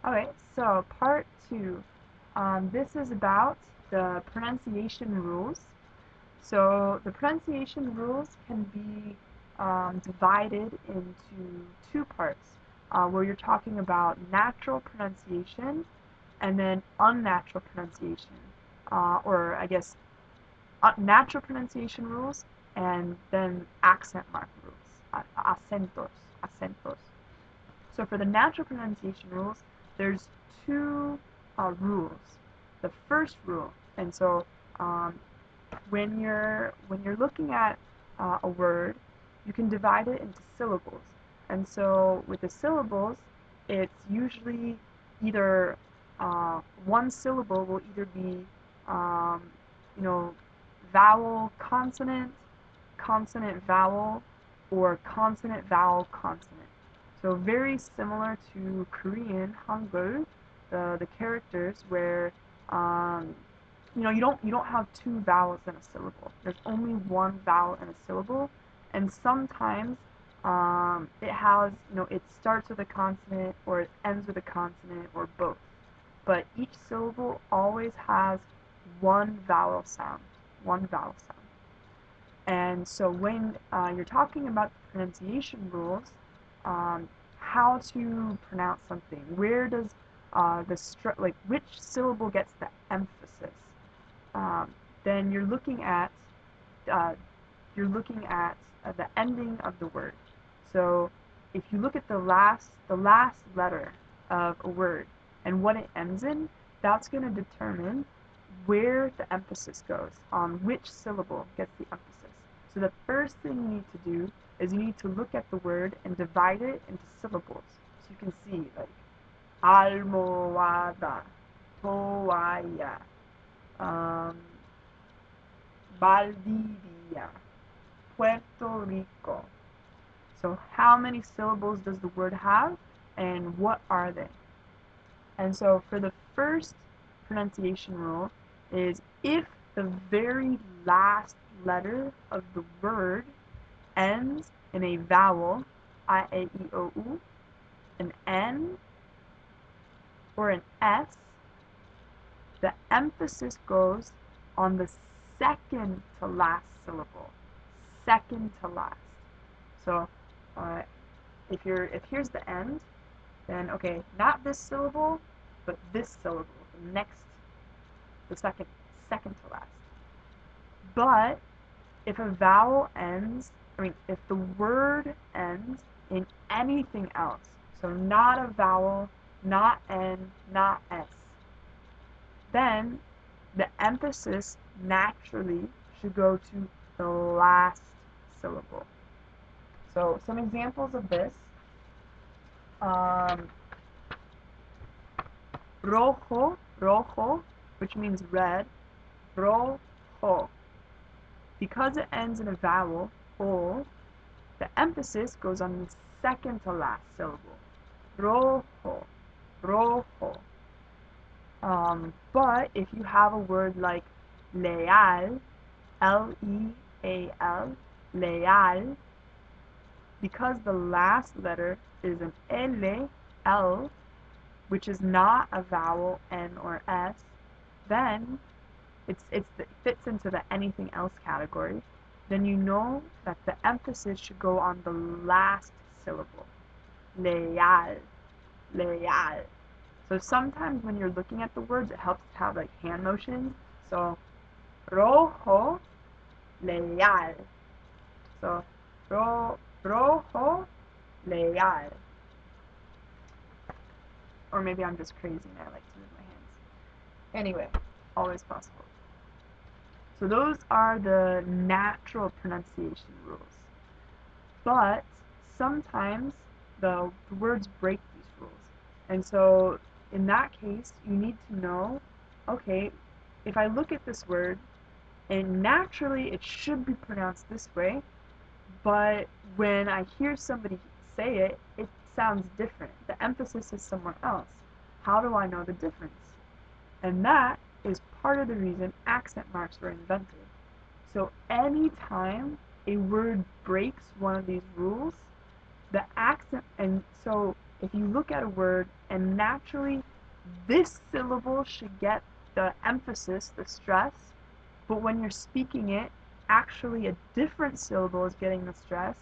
Okay, so part two. This is about the pronunciation rules. So the pronunciation rules can be divided into two parts, where you're talking about natural pronunciation and then unnatural pronunciation, or I guess natural pronunciation rules and then accent mark rules, acentos. So for the natural pronunciation rules, there's two rules. The first rule, and so um, when you're looking at a word, you can divide it into syllables. And so with the syllables, it's usually either one syllable will either be um, you know vowel consonant, consonant vowel, or consonant vowel consonant. So very similar to Korean Hangul, the characters where um, you don't have two vowels in a syllable. There's only one vowel in a syllable, and sometimes it starts with a consonant or it ends with a consonant or both. But each syllable always has one vowel sound, one vowel sound. And so when you're talking about the pronunciation rules, how to pronounce something, where does which syllable gets the emphasis? Um, then uh, the ending of the word. So if you look at the last letter of a word and what it ends in, that's going to determine where the emphasis goes, on which syllable gets the emphasis. So the first thing you need to do is you need to look at the word and divide it into syllables. So you can see like almohada, toalla, um, Valdivia, Puerto Rico. So how many syllables does the word have and what are they? And so for the first pronunciation rule is if the very last letter of the word ends in a vowel, I, A, E, O, U, an N, or an S, the emphasis goes on the second to last syllable. Second to last. So uh, if here's the end, then okay, not this syllable, but this syllable, the second to last. But if a vowel ends, if the word ends in anything else, so not a vowel, not N, not S, then the emphasis naturally should go to the last syllable. So some examples of this, um, rojo, which means red, rojo. Because it ends in a vowel, o, the emphasis goes on the second to last syllable. Rojo, rojo. But if you have a word like leal, Leal, leal, because the last letter is an L, which is not a vowel N or S, then it fits into the anything else category. Then you know that the emphasis should go on the last syllable. Leal, leal. So sometimes when you're looking at the words, it helps to have like hand motions. So rojo, leal. So rojo, leal. Or maybe I'm just crazy and I like to move my hands. Anyway, always possible. So those are the natural pronunciation rules. But sometimes the words break these rules. And so in that case, you need to know, okay, if I look at this word, and naturally it should be pronounced this way, but when I hear somebody say it, it sounds different. The emphasis is somewhere else. How do I know the difference? And that is part of the reason accent marks were invented. So anytime a word breaks one of these rules, the accent, and so if you look at a word and naturally this syllable should get the emphasis, the stress, but when you're speaking it, actually a different syllable is getting the stress,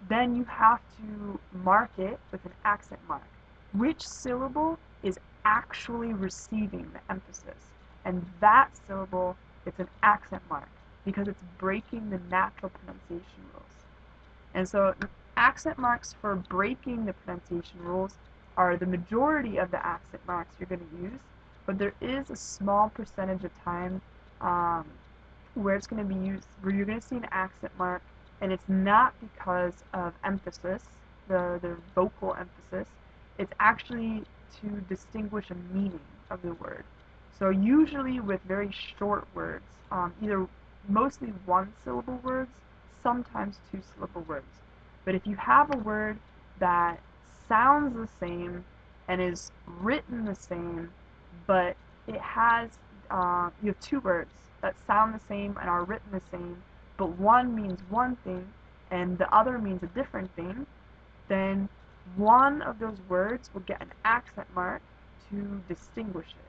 then you have to mark it with an accent mark. Which syllable is actually receiving the emphasis? And that syllable, it's an accent mark because it's breaking the natural pronunciation rules. And so accent marks for breaking the pronunciation rules are the majority of the accent marks you're going to use, but there is a small percentage of time where it's going to be used, where you're going to see an accent mark, and it's not because of emphasis, the vocal emphasis, it's actually to distinguish a meaning of the word. So usually with very short words, either mostly one syllable words, sometimes two syllable words. But if you have a word that sounds the same and is written the same, but it has, you have two words that sound the same and are written the same, but one means one thing and the other means a different thing, then one of those words will get an accent mark to distinguish it.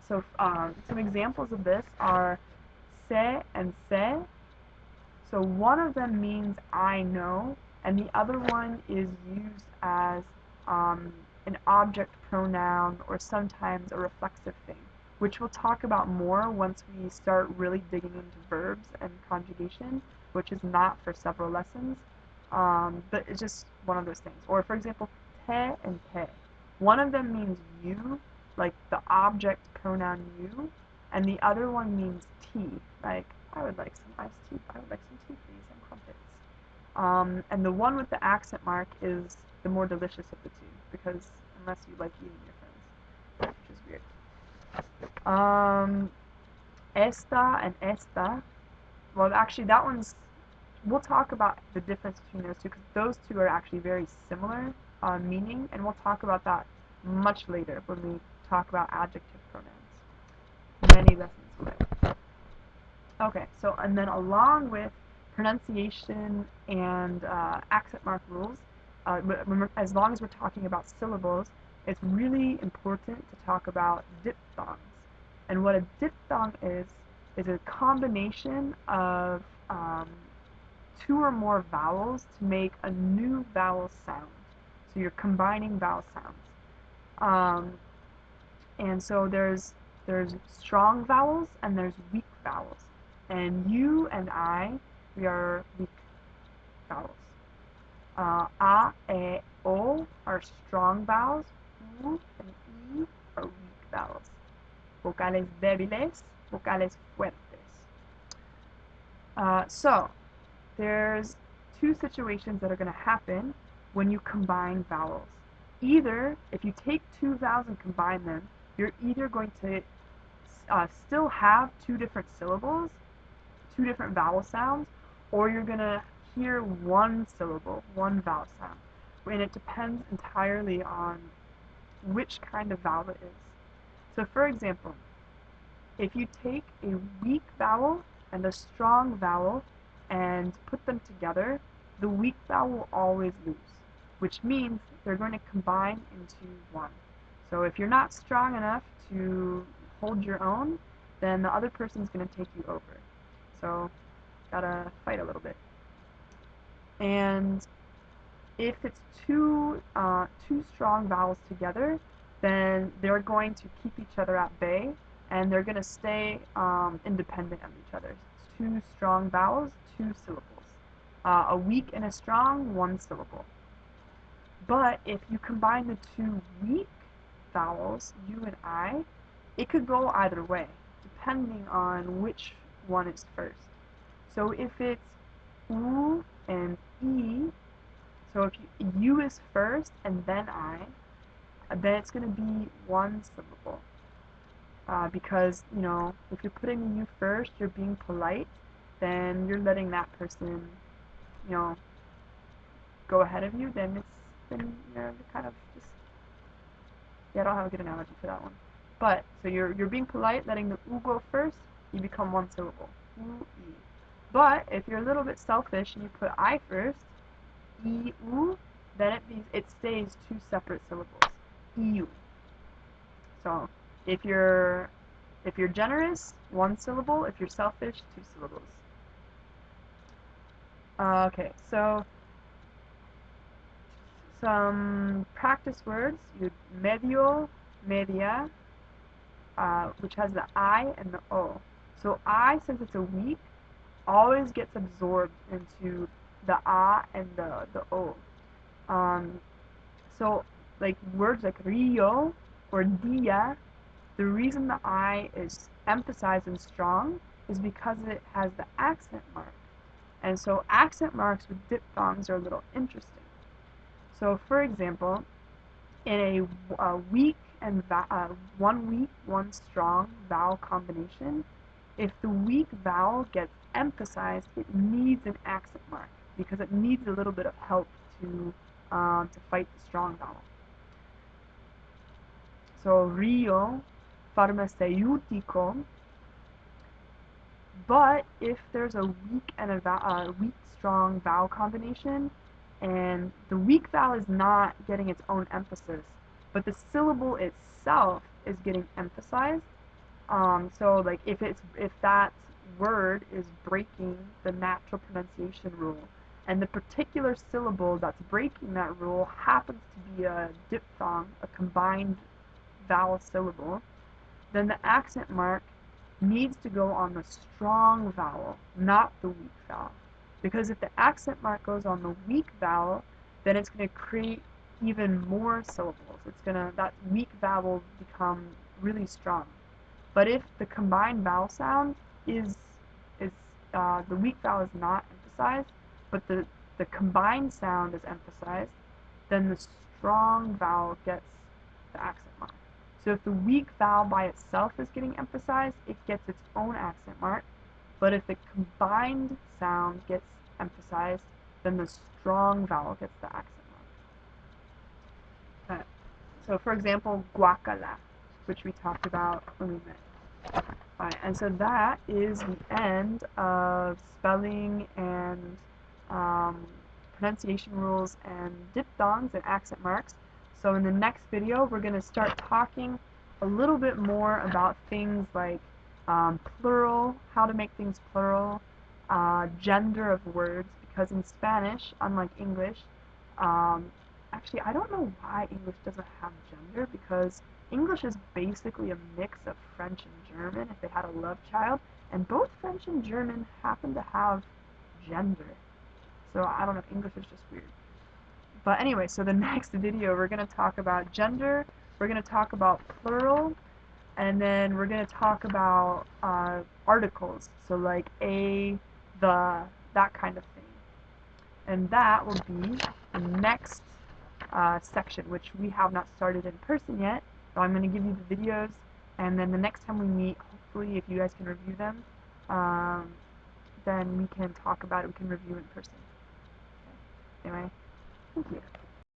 So some examples of this are sé and sé. So one of them means I know, and the other one is used as an object pronoun or sometimes a reflexive thing, which we'll talk about more once we start really digging into verbs and conjugation, which is not for several lessons, but it's just one of those things. Or for example, te and te. One of them means you, like the object pronoun you, and the other one means tea, like I would like some iced tea, I would like some tea please, and crumpets. And the one with the accent mark is the more delicious of the two, because unless you like eating your friends, which is weird. Esta and esta, well actually that one's, we'll talk about the difference between those two, because those two are actually very similar meaning, and we'll talk about that much later when we talk about adjective pronouns. Many lessons away. Okay, so and then along with pronunciation and accent mark rules, as long as we're talking about syllables, it's really important to talk about dipthongs. And what a diphthong is a combination of two or more vowels to make a new vowel sound. So you're combining vowel sounds. And so there's strong vowels and there's weak vowels. And you and I, we are weak vowels. A, E, O are strong vowels. U and I are weak vowels. Vocales débiles, vocales fuertes. So there's two situations that are going to happen when you combine vowels. Either, if you take two vowels and combine them, you're either going to still have two different syllables, two different vowel sounds, or you're going to hear one syllable, one vowel sound. And it depends entirely on which kind of vowel it is. So for example, if you take a weak vowel and a strong vowel and put them together, the weak vowel will always lose, which means they're going to combine into one. So if you're not strong enough to hold your own, then the other person's going to take you over. So gotta fight a little bit. And if it's two strong vowels together, then they're going to keep each other at bay, and they're going to stay independent of each other. It's two strong vowels, two syllables. A weak and a strong, one syllable. But if you combine the two weak vowels, you and I, it could go either way, depending on which one is first. So if it's U and E, so if U is first and then I, then it's going to be one syllable. Because, you know, if you're putting the U first, you're being polite, then you're letting that person, you know, go ahead of you, then you're kind of just, yeah, I don't have a good analogy for that one. But, so you're being polite, letting the U go first, you become one syllable. U, E. But, if you're a little bit selfish and you put I first, I, U, then it stays two separate syllables. Iu. So if you're generous, one syllable. If you're selfish, two syllables. Okay, so some practice words. Medio, media, which has the I and the O. So I, since it's a weak, always gets absorbed into the A and the O. Um, so like words like Rio or dia, the reason the I is emphasized and strong is because it has the accent mark. And so accent marks with diphthongs are a little interesting. So for example, in a weak and one weak, one strong vowel combination, if the weak vowel gets emphasized, it needs an accent mark because it needs a little bit of help to fight the strong vowel. So Rio, farmaceutico. But if there's a weak and a weak strong vowel combination, and the weak vowel is not getting its own emphasis, but the syllable itself is getting emphasized. So like if that word is breaking the natural pronunciation rule, and the particular syllable that's breaking that rule happens to be a diphthong, a combined vowel syllable, then the accent mark needs to go on the strong vowel, not the weak vowel. Because if the accent mark goes on the weak vowel, then it's going to create even more syllables. That weak vowel become really strong. But if the combined vowel sound is the weak vowel is not emphasized, but the combined sound is emphasized, then the strong vowel gets the accent mark. So if the weak vowel by itself is getting emphasized, it gets its own accent mark. But if the combined sound gets emphasized, then the strong vowel gets the accent mark. Okay. So for example, guacala, which we talked about when we met. Alright, and so that is the end of spelling and pronunciation rules and diphthongs and accent marks. So in the next video, we're going to start talking a little bit more about things like plural, how to make things plural, gender of words, because in Spanish, unlike English, actually I don't know why English doesn't have gender, because English is basically a mix of French and German if they had a love child, and both French and German happen to have gender. So I don't know, English is just weird. But anyway, so the next video we're going to talk about gender, we're going to talk about plural, and then we're going to talk about articles, so like a, the, that kind of thing. And that will be the next section, which we have not started in person yet, so I'm going to give you the videos, and then the next time we meet, hopefully if you guys can review them, then we can talk about it, we can review in person. Okay. Anyway, thank you.